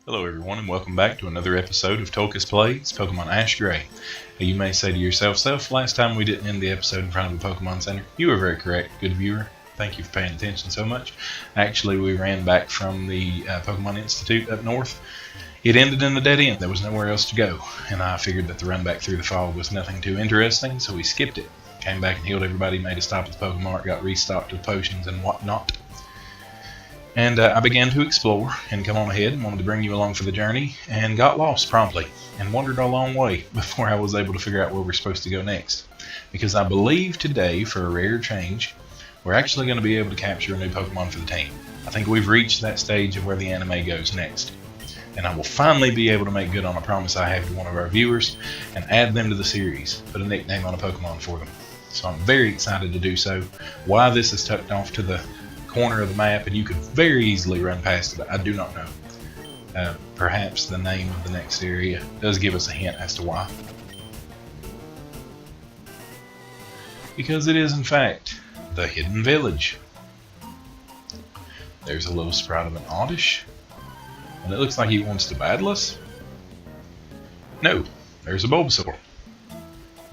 Hello everyone and welcome back to another episode of Tulkas Plays Pokemon Ash Gray. You may say to yourself, Self, last time we didn't end the episode in front of a Pokemon Center. You were very correct, good viewer. Thank you for paying attention so much. Actually, we ran back from the Pokemon Institute up north. It ended in the dead end. There was nowhere else to go. And I figured that the run back through the fog was nothing too interesting, so we skipped it. Came back and healed everybody, made a stop at the Pokemon Mart, got restocked with potions and whatnot. And I began to explore and come on ahead and wanted to bring you along for the journey and got lost promptly and wandered a long way before I was able to figure out where we're supposed to go next. Because I believe today, for a rare change, we're actually going to be able to capture a new Pokemon for the team. I think we've reached that stage of where the anime goes next. And I will finally be able to make good on a promise I have to one of our viewers and add them to the series, put a nickname on a Pokemon for them. So I'm very excited to do so. Why this is tucked off to the corner of the map and you could very easily run past it, I do not know. Perhaps the name of the next area does give us a hint as to why. Because it is in fact the Hidden Village. There's a little sprout of an Oddish, and it looks like he wants to battle us. No, there's a Bulbasaur.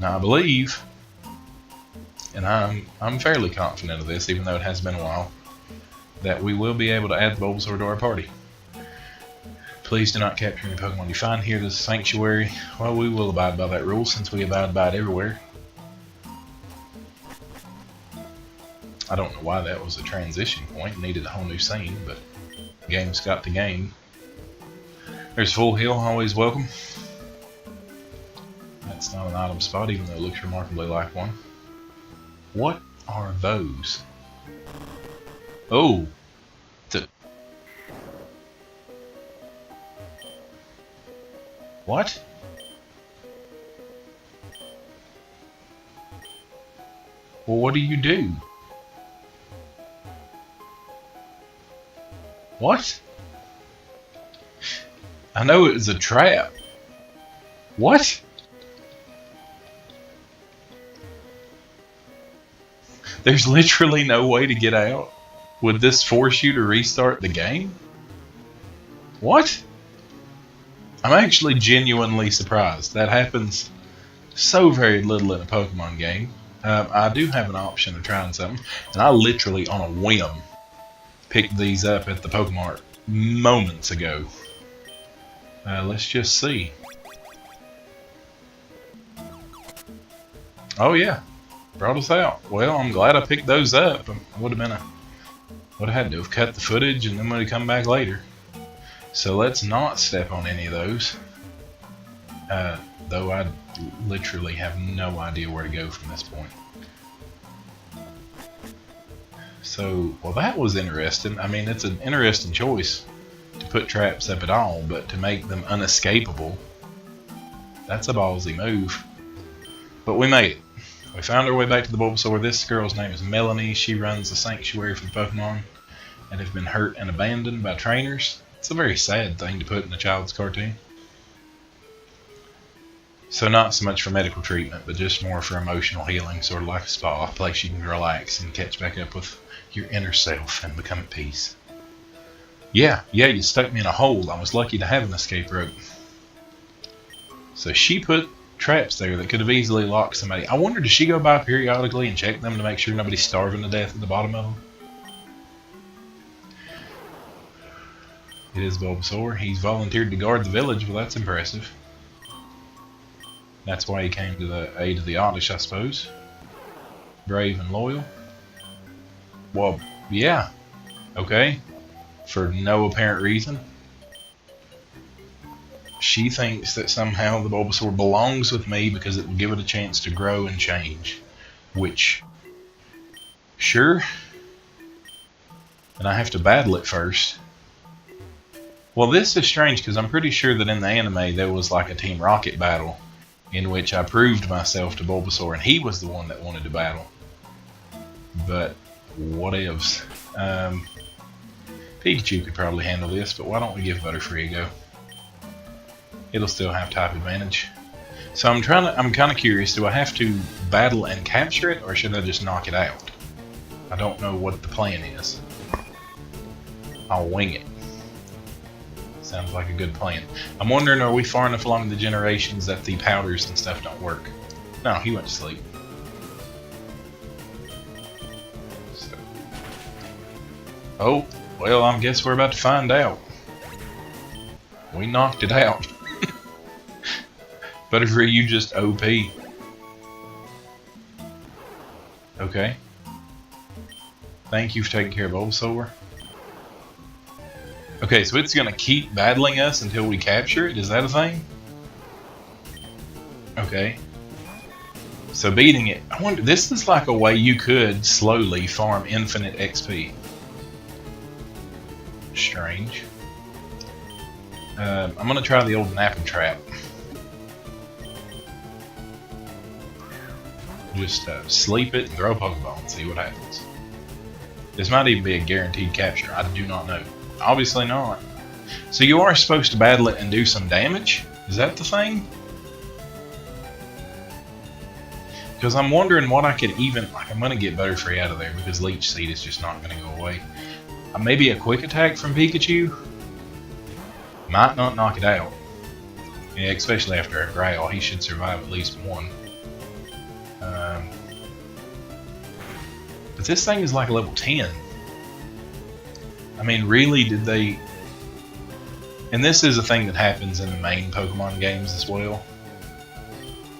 Now I believe, and I'm fairly confident of this even though it has been a while, that we will be able to add the Bulbasaur to our party. Please do not capture any Pokemon you find here. This sanctuary, well, we will abide by that rule since we abide by it everywhere. I don't know why that was a transition point, needed a whole new scene, but game's got the game. There's Full Heal, always welcome. That's not an item spot, even though it looks remarkably like one. What are those? Oh, what? Well, what do you do? What? I know it was a trap. What? There's literally no way to get out. Would this force you to restart the game? What? I'm actually genuinely surprised. That happens so very little in a Pokemon game. I do have an option of trying something, and I literally, on a whim, picked these up at the Pokemon Mart moments ago. Let's just see. Oh yeah, brought us out. Well, I'm glad I picked those up. Would have had to have cut the footage and then would have come back later. So let's not step on any of those. Though I literally have no idea where to go from this point. So, well, that was interesting. I mean, it's an interesting choice to put traps up at all, but to make them unescapable, that's a ballsy move. But we made it. We found our way back to the Bulbasaur. This girl's name is Melanie. She runs a sanctuary for the Pokemon that have been hurt and abandoned by trainers. It's a very sad thing to put in a child's cartoon. So not so much for medical treatment, but just more for emotional healing, sort of like a spa, a place you can relax and catch back up with your inner self and become at peace. Yeah, you stuck me in a hole. I was lucky to have an escape rope. So she put traps there that could have easily locked somebody. I wonder, does she go by periodically and check them to make sure nobody's starving to death at the bottom of them? It is Bulbasaur. He's volunteered to guard the village, well, that's impressive. That's why he came to the aid of the Oddish, I suppose. Brave and loyal. Well, yeah. Okay. For no apparent reason. She thinks that somehow the Bulbasaur belongs with me because it will give it a chance to grow and change. Which, sure. And I have to battle it first. Well, this is strange because I'm pretty sure that in the anime there was like a Team Rocket battle in which I proved myself to Bulbasaur and he was the one that wanted to battle. But whatevs. Pikachu could probably handle this, but why don't we give Butterfree a go? It'll still have type advantage. So I'm kind of curious, do I have to battle and capture it or should I just knock it out? I don't know what the plan is. I'll wing it. Sounds like a good plan. I'm wondering, are we far enough along the generations that the powders and stuff don't work? No, he went to sleep. So. Oh, well, I guess we're about to find out. We knocked it out. Butterfree, you just OP. Okay. Thank you for taking care of Bulbasaur. Okay, so it's gonna keep battling us until we capture it? Is that a thing? Okay. So beating it, I wonder, this is like a way you could slowly farm infinite XP. Strange. I'm gonna try the old napping trap. Just sleep it and throw a Pokeball and see what happens. This might even be a guaranteed capture. I do not know. Obviously not. So you are supposed to battle it and do some damage? Is that the thing? Because I'm wondering what I could even... Like, I'm going to get Butterfree out of there because Leech Seed is just not going to go away. Maybe a quick attack from Pikachu? Might not knock it out. Yeah, especially after a Growl. He should survive at least one. But this thing is like level 10. I mean, really, did they... And this is a thing that happens in the main Pokemon games as well.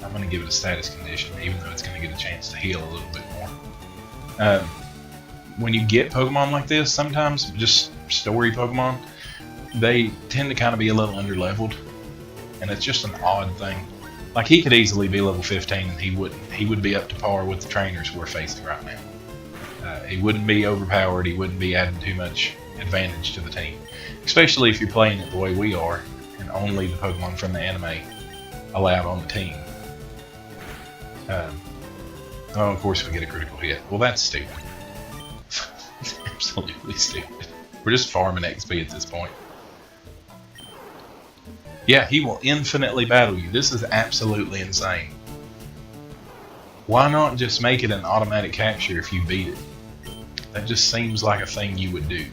I'm going to give it a status condition, even though it's going to get a chance to heal a little bit more. When you get Pokemon like this, sometimes, just story Pokemon, they tend to kind of be a little underleveled. And it's just an odd thing. Like, he could easily be level 15 and he wouldn't. He would be up to par with the trainers we're facing right now. He wouldn't be overpowered, he wouldn't be adding too much advantage to the team. Especially if you're playing it the way we are, and only the Pokemon from the anime allowed on the team. Oh, of course we get a critical hit. Well, that's stupid. Absolutely stupid. We're just farming XP at this point. Yeah, he will infinitely battle you. This is absolutely insane. Why not just make it an automatic capture if you beat it? That just seems like a thing you would do.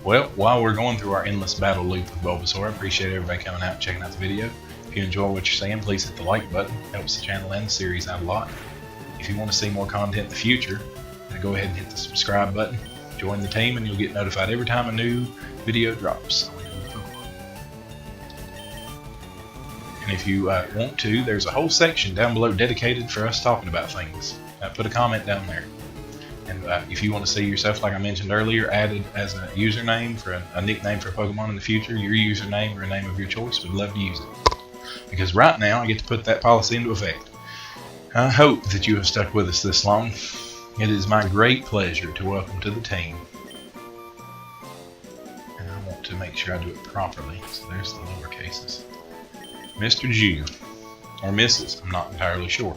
Well, while we're going through our endless battle loop with Bulbasaur, I appreciate everybody coming out and checking out the video. If you enjoy what you're seeing, please hit the like button. It helps the channel and the series out a lot. If you want to see more content in the future, go ahead and hit the subscribe button. Join the team and you'll get notified every time a new video drops. And if you want to, there's a whole section down below dedicated for us talking about things. Put a comment down there. And if you want to see yourself, like I mentioned earlier, added as a username for a nickname for Pokemon in the future, your username or a name of your choice, we'd love to use it. Because right now, I get to put that policy into effect. I hope that you have stuck with us this long. It is my great pleasure to welcome to the team. And I want to make sure I do it properly. So there's the lower cases. Mr. Jew. Or Mrs. I'm not entirely sure.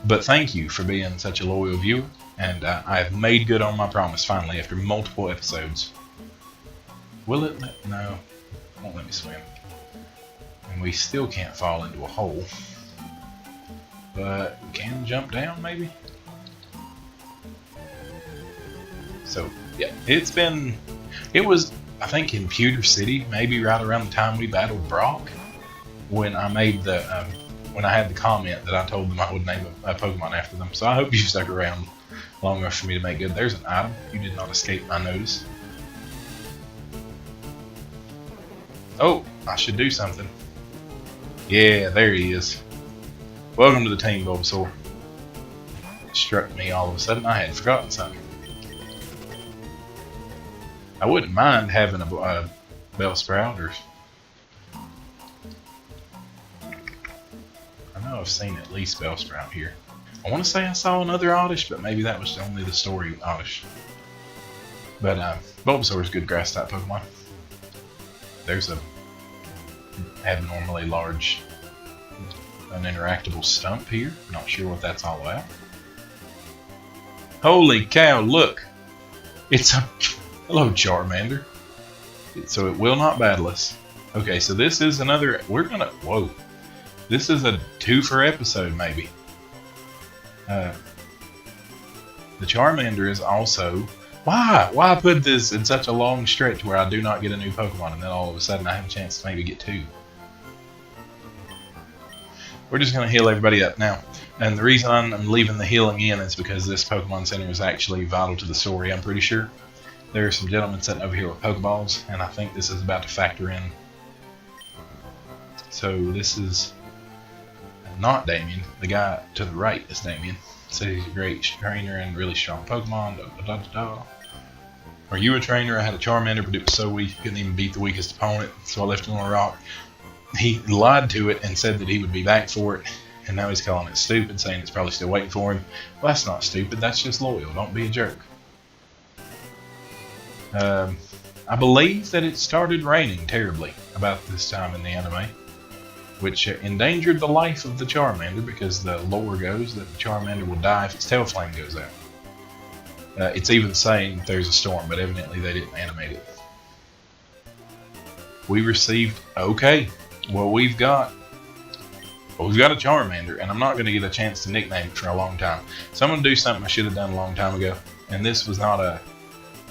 But thank you for being such a loyal viewer. And I have made good on my promise finally after multiple episodes. Will it let... No. It won't let me swim. And we still can't fall into a hole. But we can jump down maybe? So, yeah. It was, I think, in Pewter City, maybe right around the time we battled Brock, when I made the... when I had the comment that I told them I would name a Pokemon after them. So I hope you stuck around long enough for me to make good. There's an item. You did not escape my notice. Oh, I should do something. Yeah, there he is. Welcome to the team, Bulbasaur. It struck me all of a sudden I had forgotten something. I wouldn't mind having a Bellsprout or... I know I've seen at least Bellsprout here. I want to say I saw another Oddish, but maybe that was only the story Oddish. But Bulbasaur is a good grass type Pokemon. There's a abnormally large uninteractable stump here. Not sure what that's all about. Holy cow, look! It's a... Hello, Charmander. So it will not battle us. Okay, so this is another... We're gonna... Whoa. This is a 2 for episode, maybe. The Charmander is also... Why put this in such a long stretch where I do not get a new Pokemon and then all of a sudden I have a chance to maybe get 2? We're just going to heal everybody up now. And the reason I'm leaving the healing in is because this Pokemon Center is actually vital to the story, I'm pretty sure. There are some gentlemen sitting over here with Pokeballs, and I think this is about to factor in. So this is not Damien. The guy to the right is Damien. So he's a great trainer and really strong Pokemon. Are you a trainer? I had a Charmander, but it was so weak, couldn't even beat the weakest opponent, so I left him on a rock. He lied to it and said that he would be back for it, and now he's calling it stupid, saying it's probably still waiting for him. Well, that's not stupid, that's just loyal. Don't be a jerk. I believe that it started raining terribly about this time in the anime, which endangered the life of the Charmander because the lore goes that the Charmander will die if its tail flame goes out. It's even saying there's a storm, but evidently they didn't animate it. We received... Okay, well we've got a Charmander, and I'm not going to get a chance to nickname it for a long time. So I'm going to do something I should have done a long time ago, and this was not a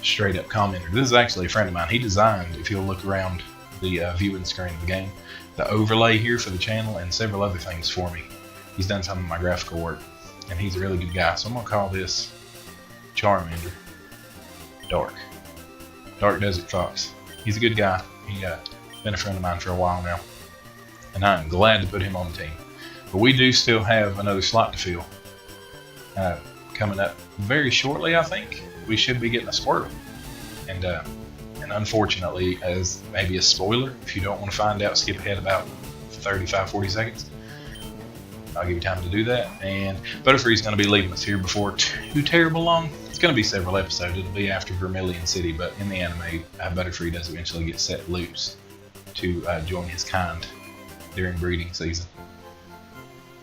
straight up commenter. This is actually a friend of mine. He designed, if you'll look around the viewing screen of the game, the overlay here for the channel and several other things for me. He's done some of my graphical work, and he's a really good guy. So I'm going to call this Charmander Dark Desert Fox. He's a good guy. He's been a friend of mine for a while now, and I'm glad to put him on the team. But we do still have another slot to fill coming up very shortly. I think we should be getting a Squirtle, and unfortunately, as maybe a spoiler, if you don't want to find out, skip ahead about 35-40 seconds. I'll give you time to do that. And Butterfree's going to be leaving us here before too terrible long. It's going to be several episodes. It'll be after Vermilion City, but in the anime, Butterfree does eventually get set loose to join his kind during breeding season.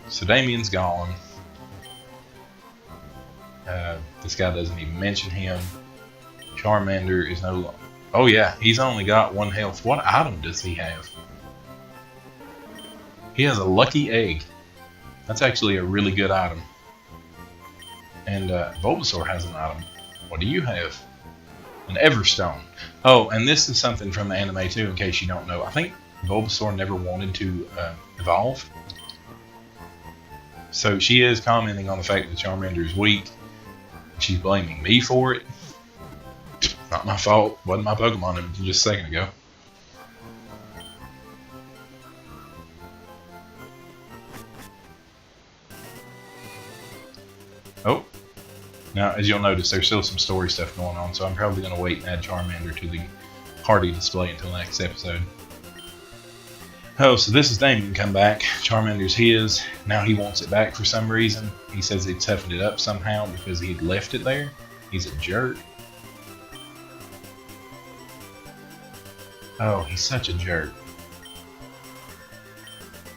So Damien's gone. This guy doesn't even mention him. Charmander is no longer... Oh yeah, he's only got 1 health. What item does he have? He has a lucky egg. That's actually a really good item. And Bulbasaur has an item. What do you have? An Everstone. Oh, and this is something from the anime too, in case you don't know. I think Bulbasaur never wanted to evolve. So she is commenting on the fact that Charmander is weak. She's blaming me for it. Not my fault. Wasn't my Pokemon until just a second ago. Oh. Now, as you'll notice, there's still some story stuff going on, so I'm probably going to wait and add Charmander to the party display until next episode. Oh, so this is Damien come back. Charmander's his. Now he wants it back for some reason. He says he toughened it up somehow because he'd left it there. He's a jerk. Oh, he's such a jerk.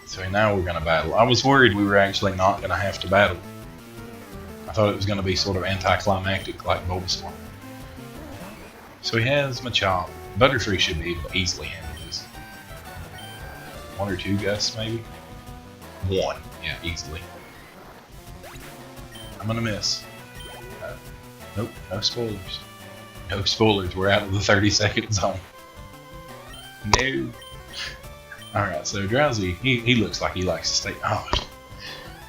So now we're going to battle. I was worried we were actually not going to have to battle. I thought it was going to be sort of anticlimactic like Bulbasaur. So he has Machop. Butterfree should be able to easily handle this. 1 or 2 gusts, maybe? 1. Yeah, easily. I'm going to miss. Nope, no spoilers. No spoilers. We're out of the 30-second zone. No. Alright, so Drowsy, he looks like he likes to stay. Oh,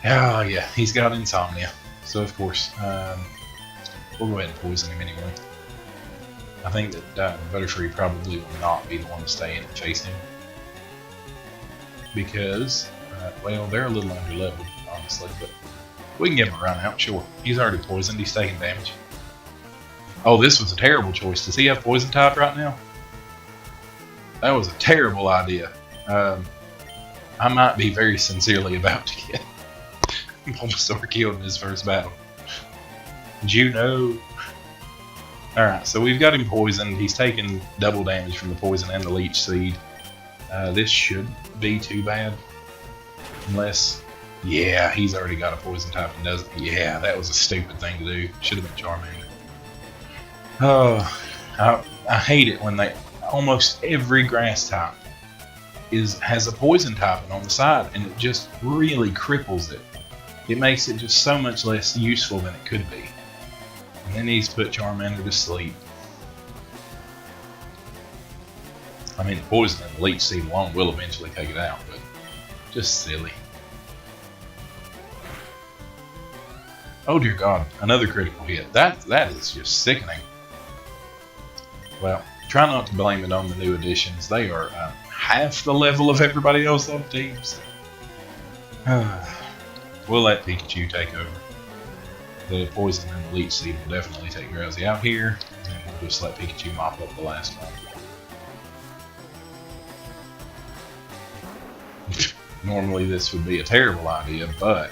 yeah, he's got insomnia. So, of course, we'll go ahead and poison him anyway. I think that Butterfree probably will not be the one to stay in and face him. Because, well, they're a little underleveled, honestly, but we can give him a run out, sure. He's already poisoned, he's taking damage. Oh, this was a terrible choice. Does he have poison type right now? That was a terrible idea. I might be very sincerely about to get Bulbasaur killed in his first battle. Did you know? Alright, so we've got him poisoned. He's taken double damage from the poison and the leech seed. This should be too bad. Unless, yeah, he's already got a poison type and doesn't. Yeah, that was a stupid thing to do. Should have been Charmander. Oh, I hate it when they... Almost every grass type has a poison typing on the side, and it just really cripples it. It makes it just so much less useful than it could be. And then he's put Charmander to sleep. I mean, the poison and the leech seed alone will eventually take it out, but just silly. Oh dear God, another critical hit. That is just sickening. Well, try not to blame it on the new additions. They are half the level of everybody else on teams. We'll let Pikachu take over. The poison and the leech seed will definitely take Drowsy out here, and then we'll just let Pikachu mop up the last one. Normally this would be a terrible idea, but,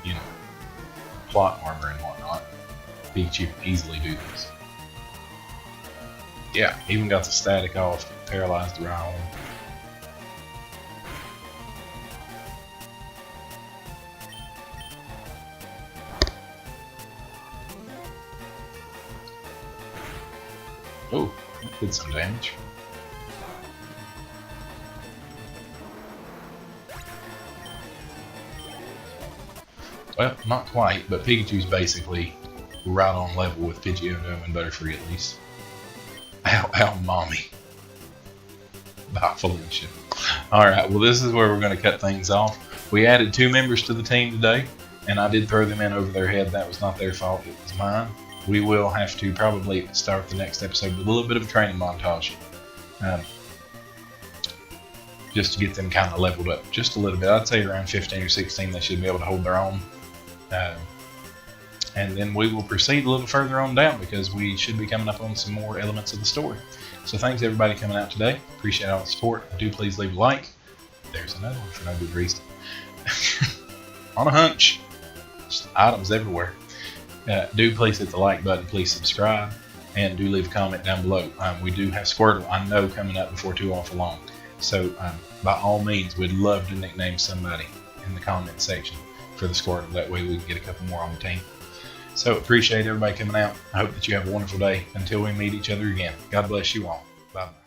you know, plot armor and whatnot, Pikachu can easily do this. Yeah, even got the static off, paralyzed the right one. Oh, that did some damage. Well, not quite, but Pikachu's basically right on level with Pidgeotto and Butterfree at least. Ow, ow, mommy. Bye, Felicia. Alright, well this is where we're going to cut things off. We added 2 members to the team today, and I did throw them in over their head. That was not their fault, it was mine. We will have to probably start the next episode with a little bit of a training montage. Just to get them kind of leveled up just a little bit. I'd say around 15 or 16 they should be able to hold their own. And then we will proceed a little further on down because we should be coming up on some more elements of the story. So thanks everybody coming out today. Appreciate all the support. Do please leave a like. There's another one for no good reason. On a hunch. Just items everywhere. Do please hit the like button. Please subscribe. And do leave a comment down below. We do have Squirtle, I know, coming up before too awful long. So by all means, we'd love to nickname somebody in the comment section for the Squirtle. That way we can get a couple more on the team. So appreciate everybody coming out. I hope that you have a wonderful day. Until we meet each other again. God bless you all. Bye-bye.